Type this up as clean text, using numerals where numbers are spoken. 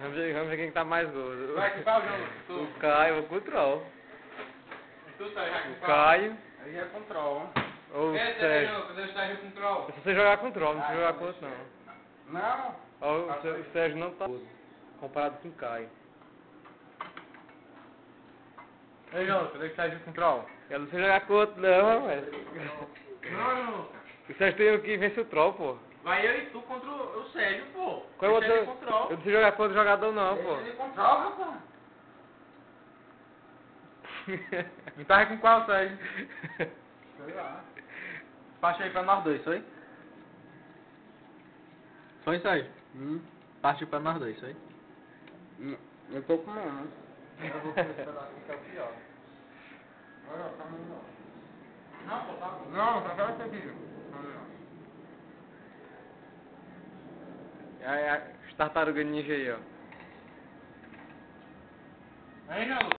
Vamos ver quem tá mais gordo. Vai com qual jogo? O Caio, o Control. Tu sai, vai com O qual? Caio Aí é Control. ou o Esse é Sérgio. jogo, você está com Control. É só você jogar Control, não precisa jogar com outro não. Não. Ó, o Sérgio não tá gordo, comparado com o Caio. Ei, João, você está com Control. Eu não sei jogar com outro não, velho. Não. O Sérgio tem que vencer o Troll, pô. Vai eu e tu contra o Sérgio, pô. Qual é o Esse outro? é de Control. Eu não sei jogar com outro jogador não, pô. Esse é de Control, rapaz. Me tá com qual, Sérgio? Sei lá. Baixa aí pra nós dois, foi? Foi, Sérgio? Partiu pra nós dois, foi? Eu tô comendo. Eu vou comer esse pedacinho que é o pior. Olha, tá bom. Não, pô, tá bom. Não, tá certo aqui. As tartarugas ninja aí, ó. Aí, João.